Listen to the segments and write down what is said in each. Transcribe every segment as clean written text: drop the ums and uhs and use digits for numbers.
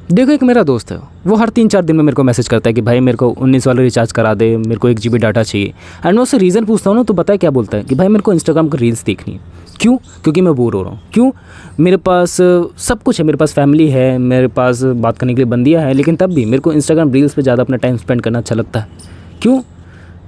देखो एक मेरा दोस्त है, वो हर 3-4 दिन में मेरे को मैसेज करता है कि भाई मेरे को 19 वाला रिचार्ज करा दे, मेरे को 1 GB डाटा चाहिए। एंड मैं उससे रीज़न पूछता हूँ ना, तो पता है क्या बोलता है कि भाई मेरे को इंस्टाग्राम पर रील्स देखनी है। क्यों? क्योंकि मैं बोर हो रहा हूँ। क्यों? मेरे पास सब कुछ है, मेरे पास फैमिली है, मेरे पास बात करने के लिए बंदियाँ हैं, लेकिन तब भी मेरे को इंस्टाग्राम रील्स पर ज़्यादा अपना टाइम स्पेंड करना अच्छा लगता है। क्यों?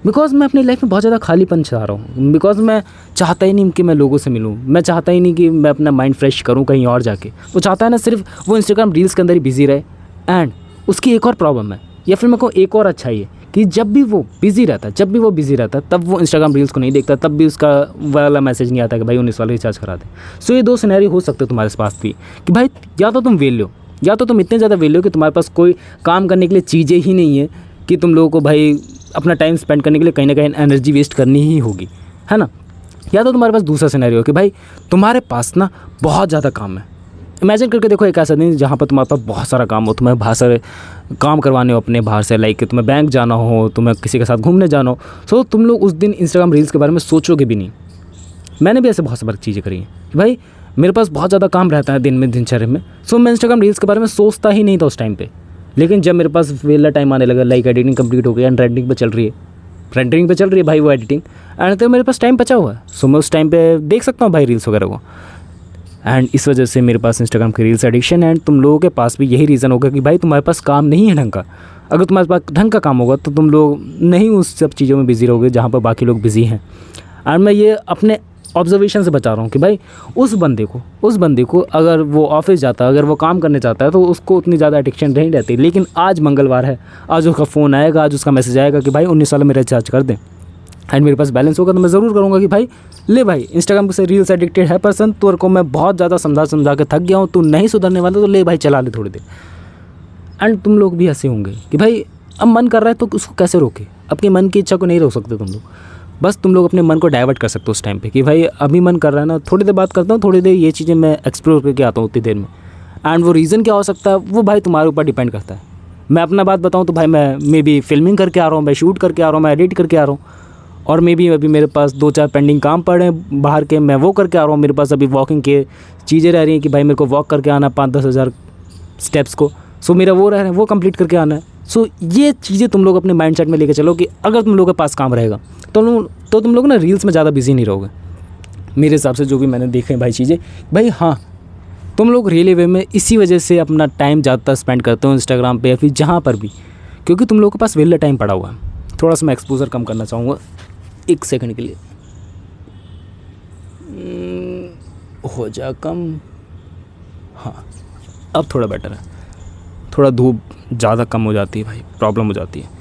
बिकॉज़ मैं अपनी लाइफ में बहुत ज़्यादा खालीपन चाह रहा हूँ। बिकॉज़ मैं चाहता ही नहीं कि मैं लोगों से मिलूँ, मैं चाहता ही नहीं कि मैं अपना माइंड फ्रेश करूँ कहीं और जाके। वो चाहता है ना सिर्फ वो इंस्टाग्राम रील्स के अंदर ही बिज़ी रहे। एंड उसकी एक और प्रॉब्लम है, या फिर मेरे को एक और अच्छाई है कि जब भी वो बिज़ी रहता है तब वो इंस्टाग्राम रील्स को नहीं देखता, तब भी उसका वाला मैसेज नहीं आता कि भाई 19 वाला रिचार्ज करा दे। सो ये 2 सिनेरियो हो सकते हैं तुम्हारे पास भी कि भाई या तो तुम वेले हो, या तो तुम इतने ज़्यादा वेले हो कि तुम्हारे पास कोई काम करने के लिए चीज़ें ही नहीं है कि तुम लोगों को भाई अपना टाइम स्पेंड करने के लिए कहीं ना कहीं एनर्जी वेस्ट करनी ही होगी, है ना। या तो तुम्हारे पास दूसरा सिनेरियो कि भाई तुम्हारे पास ना बहुत ज़्यादा काम है। इमेजिन करके देखो एक ऐसा दिन जहाँ पर तुम्हारे पास बहुत सारा काम हो, तुम्हें बाहर से काम करवाने हो अपने बाहर से, लाइक तुम्हें बैंक जाना हो, तुम्हें किसी के साथ घूमने जाना हो। सो तुम लोग उस दिन इंस्टाग्राम रील्स के बारे में सोचोगे भी नहीं। मैंने भी ऐसे बहुत सारी चीज़ें करी हैं कि भाई मेरे पास बहुत ज़्यादा काम रहता है दिन में, दिनचर्या में। सो मैं इंस्टाग्राम रील्स के बारे में सोचता ही नहीं था उस टाइम पर। लेकिन जब मेरे पास वेला टाइम आने लगा, लाइक एडिटिंग कंप्लीट हो गई एंड रेंडरिंग पे चल रही है भाई वो एडिटिंग, एंड तो मेरे पास टाइम बचा हुआ है। सो मैं उस टाइम पे देख सकता हूँ भाई रील्स वगैरह को। एंड इस वजह से मेरे पास इंस्टाग्राम की रील्स एडिक्शन है। एंड तुम लोगों के पास भी यही रीज़न होगा कि भाई तुम्हारे पास काम नहीं है ढंग का। अगर तुम्हारे पास ढंग का काम होगा तो तुम लोग नहीं उस सब चीज़ों में बिज़ी रहोगे जहाँ पर बाकी लोग बिज़ी हैं। एंड मैं ये अपने ऑब्जर्वेशन से बता रहा हूँ कि भाई उस बंदे को अगर वो ऑफिस जाता है, अगर वो काम करने चाहता है, तो उसको उतनी ज़्यादा एडिक्शन नहीं रहती। लेकिन आज मंगलवार है, आज उसका फ़ोन आएगा, आज उसका मैसेज आएगा कि भाई 19 वाला मेरा रिचार्ज कर दें, एंड मेरे पास बैलेंस होगा तो मैं ज़रूर करूँगा कि भाई ले भाई इंस्टाग्राम से रील्स एडिक्टेड है पर्सन, तेरे को मैं बहुत ज़्यादा समझा के थक गया हूँ, तू नहीं सुधरने वाला, तो ले भाई चला ले थोड़ी देर। एंड तुम लोग भी ऐसे होंगे कि भाई अब मन कर रहा है तो उसको कैसे रोके। अपने मन की इच्छा को नहीं रोक सकते तुम लोग, बस तुम लोग अपने मन को डाइवर्ट कर सकते हो उस टाइम पे कि भाई अभी मन कर रहा है ना, थोड़ी देर बात करता हूँ, थोड़ी देर ये चीज़ें मैं एक्सप्लोर करके आता हूँ उतनी देर में। एंड वो रीज़न क्या हो सकता है वो भाई तुम्हारे ऊपर डिपेंड करता है। मैं अपना बात बताऊँ तो भाई मैं मे बी फिल्मिंग करके आ रहा हूँ, मैं शूट करके आ रहा हूँ, मैं एडिट करके आ रहा हूँ, और मे बी अभी मेरे पास 2-4 पेंडिंग काम पड़े हैं बाहर के, मैं वो करके आ रहा हूँ। मेरे पास अभी वॉकिंग के चीज़ें रह रही हैं कि भाई मेरे को वॉक करके आना 5-10 हज़ार स्टेप्स को। सो मेरा वो रह रहा है, वो कंप्लीट करके आना है। सो ये चीज़ें तुम लोग अपने माइंडसेट में लेके चलो कि अगर तुम लोगों के पास काम रहेगा तो तुम लोग ना रील्स में ज़्यादा बिजी नहीं रहोगे। मेरे हिसाब से जो भी मैंने देखे भाई चीज़ें, भाई हाँ तुम लोग रियली वे में इसी वजह से अपना टाइम ज़्यादा स्पेंड करते हो इंस्टाग्राम पे या फिर जहाँ पर भी, क्योंकि तुम लोगों के पास वेला टाइम पड़ा हुआ है। थोड़ा सा मैं एक्सपोजर कम करना चाहूँगा 1 सेकंड के लिए, हो जा कम, हाँ अब थोड़ा बेटर है। थोड़ा धूप ज़्यादा कम हो जाती है भाई, प्रॉब्लम हो जाती है।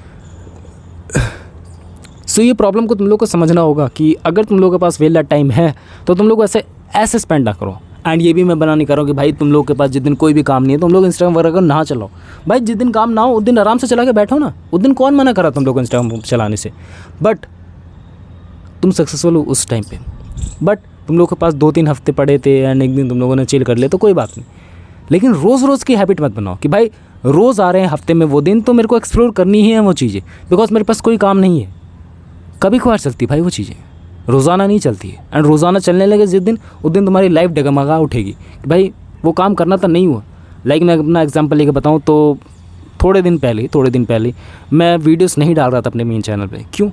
सो ये प्रॉब्लम को तुम लोग को समझना होगा कि अगर तुम लोगों के पास वेला टाइम है तो तुम लोग ऐसे स्पेंड ना करो। एंड ये भी मैं बना नहीं कर रहा हूँ कि भाई तुम लोग के पास जिस दिन कोई भी काम नहीं है तुम लोग इंस्टाग्राम वगैरह ना चलाओ। भाई जिस दिन काम ना हो उस दिन आराम से चला के बैठो ना, उस दिन कौन मना कर रहा तुम लोग को इंस्टाग्राम चलाने से। बट तुम सक्सेसफुल हो उस टाइम पे, बट तुम लोग के पास 2-3 हफ्ते पड़े थे एंड एक दिन तुम लोगों ने चिल कर लिया तो कोई बात नहीं। लेकिन रोज़ की हैबिट मत बनाओ कि भाई रोज़ आ रहे हैं हफ्ते में वो दिन, तो मेरे को एक्सप्लोर करनी ही है वो चीज़ें, बिकॉज मेरे पास कोई काम नहीं है। कभी कभार चलती भाई वो चीज़ें, रोज़ाना नहीं चलती है। एंड रोज़ाना चलने लगे जिस दिन, उस दिन तुम्हारी लाइफ डगमगा उठेगी कि भाई वो काम करना तो नहीं हुआ। लाइक मैं अपना एग्जांपल लेके बताऊँ तो थोड़े दिन पहले मैं वीडियोस नहीं डाल रहा था अपने मेन चैनल पे। क्यों?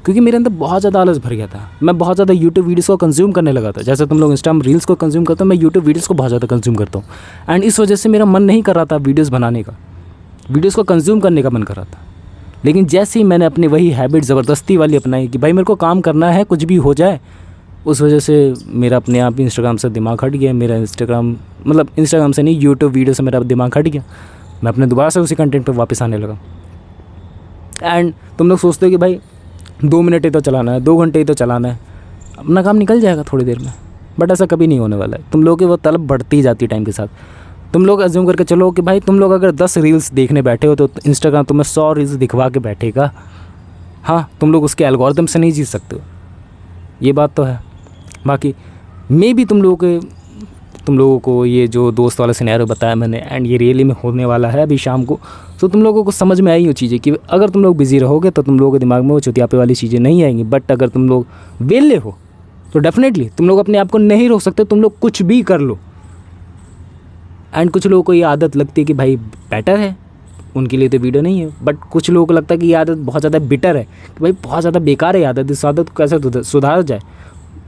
क्योंकि मेरे अंदर बहुत ज़्यादा आलस भर गया था। मैं बहुत ज़्यादा यूट्यूब वीडियोस को कंज्यूम करने लगा था। जैसे तुम लोग इंस्टाग्राम रील्स को कंज्यूम करते हो, मैं यूट्यूब वीडियोस को बहुत ज़्यादा कंज्यूम करता हूँ। एंड इस वजह से मेरा मन नहीं कर रहा था वीडियोज़ बनाने का, वीडियोज़ को कंज्यूम करने का मन कर रहा था। लेकिन जैसे ही मैंने अपनी वही हैबिट ज़बरदस्ती वाली अपनाई कि भाई मेरे को काम करना है कुछ भी हो जाए, उस वजह से मेरा अपने आप ही इंस्टाग्राम से दिमाग हट गया। मेरा इंस्टाग्राम से नहीं, यूट्यूब वीडियो से मेरा दिमाग हट गया। मैं अपने दोबारा से उसी कंटेंट पर वापस आने लगा। एंड तुम लोग सोचते हो कि भाई 2 मिनट ही तो चलाना है, 2 घंटे ही तो चलाना है, अपना काम निकल जाएगा थोड़ी देर में। बट ऐसा कभी नहीं होने वाला है। तुम लोगों की वो तलब बढ़ती जाती है टाइम के साथ। तुम लोग अज्यूम करके चलो कि भाई तुम लोग अगर 10 रील्स देखने बैठे हो तो इंस्टाग्राम तुम्हें 100 रील्स दिखवा के बैठेगा। हाँ, तुम लोग उसके एल्गोरिथम से नहीं जीत सकते हो, ये बात तो है। बाकी मे भी तुम लोगों को ये जो दोस्त वाला सिनेरियो बताया मैंने, एंड ये रियली में होने वाला है अभी शाम को, तो तुम लोगों को समझ में आई वो चीज़ें कि अगर तुम लोग बिज़ी रहोगे तो तुम लोगों के दिमाग में वो चुतियापे वाली चीज़ें नहीं आएंगी। बट अगर तुम लोग वेले हो तो डेफिनेटली तुम लोग अपने आप को नहीं रोक सकते, तुम लोग कुछ भी कर लो। एंड कुछ लोगों को ये आदत लगती है कि भाई बेटर है, उनके लिए तो वीडियो नहीं है। बट कुछ लोगों को लगता है कि ये आदत बहुत ज़्यादा बिटर है, कि भाई बहुत ज़्यादा बेकार है ये आदत, इस आदत को कैसे सुधारा जाए।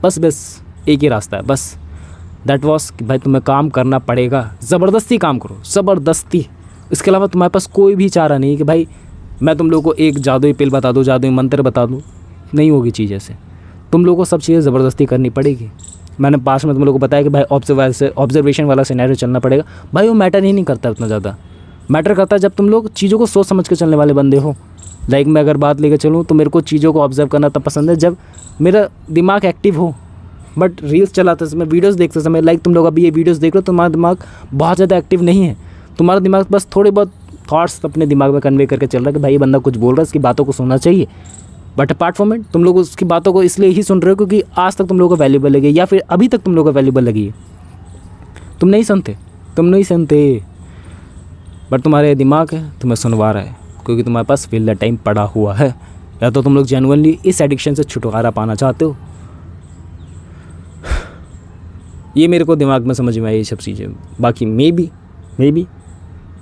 बस एक ही रास्ता है, बस दैट वॉज कि भाई तुम्हें काम करना पड़ेगा, ज़बरदस्ती काम करो, ज़बरदस्ती। इसके अलावा तुम्हारे पास कोई भी चारा नहीं है कि भाई मैं तुम लोगों को एक जादुई पिल बता दूँ, जादुई मंत्र बता दूँ, नहीं होगी चीज़ ऐसे। तुम लोगों को सब चीज़ें ज़बरदस्ती करनी पड़ेगी। मैंने पास में तुम लोगों को बताया कि भाई ऑब्जर्वेशन वाला सिनेरियो चलना पड़ेगा। भाई वो मैटर ही नहीं करता उतना ज़्यादा, मैटर करता है जब तुम लोग चीज़ों को सोच समझ के चलने वाले बंदे हो। लाइक मैं अगर बात लेकर चलूँ तो मेरे को चीज़ों को ऑब्जर्व करना तब पसंद है जब मेरा दिमाग एक्टिव हो। बट रील्स चलाते समय, वीडियोज़ देखते समय, लाइक तुम लोग अभी ये वीडियोज़ देख रहे हो, तुम्हारा दिमाग बहुत ज़्यादा एक्टिव नहीं है। तुम्हारा दिमाग बस थोड़े बहुत थॉट्स अपने दिमाग में कन्वे करके चल रहा है कि भाई ये बंदा कुछ बोल रहा है, इसकी बातों को सुनना चाहिए। बट अपार्ट फ्रॉम इट तुम लोग उसकी बातों को इसलिए ही सुन रहे हो क्योंकि आज तक तुम लोगों को वैल्यूबल लगी, या फिर अभी तक तुम लोगों को वैल्यूबल लगी है। तुम नहीं सुनते, बट तुम्हारे दिमाग है तुम्हें सुनवा रहा है क्योंकि तुम्हारे पास विल द टाइम पड़ा हुआ है। या तो तुम लोग जेन्युइनली इस एडिक्शन से छुटकारा पाना चाहते हो। ये मेरे को दिमाग में समझ में आई ये सब चीज़ें। बाकी मे बी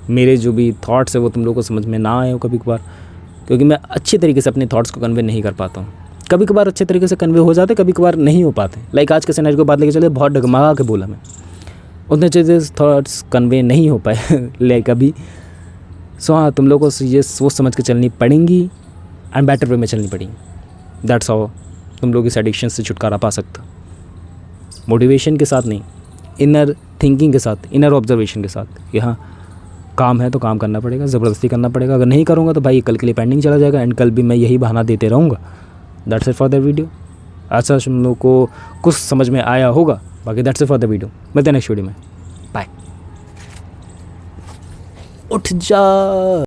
मेरे जो भी थॉट्स है वो तुम लोग को समझ में ना आए हो कभी कभार, क्योंकि मैं अच्छे तरीके से अपने थॉट्स को कन्वे नहीं कर पाता हूँ। कभी कभार अच्छे तरीके से कन्वे हो जाते, कभी कभार नहीं हो पाते। लाइक आज के सिनेरियो को बात लेके चले, बहुत डगमगा के बोला मैं, उतने अच्छे से थॉट्स कन्वे नहीं हो पाए लाइक अभी। सो हाँ, तुम लोगों को ये सोच समझ के चलनी पड़ेंगी एंड बेटर वे में चलनी पड़ेंगी। दैट्स हाउ तुम लोग इस एडिक्शन से छुटकारा पा सकते हो। मोटिवेशन के साथ नहीं, इनर थिंकिंग के साथ, इनर ऑब्जर्वेशन के साथ कि हाँ काम है तो काम करना पड़ेगा, ज़बरदस्ती करना पड़ेगा। अगर नहीं करूँगा तो भाई कल के लिए पेंडिंग चला जाएगा एंड कल भी मैं यही बहाना देते रहूँगा। That's it for the video. अच्छा तुम लोग को कुछ समझ में आया होगा। बाकी that's it for the video. मिलते हैं नेक्स्ट वीडियो में। बाय। उठ जा।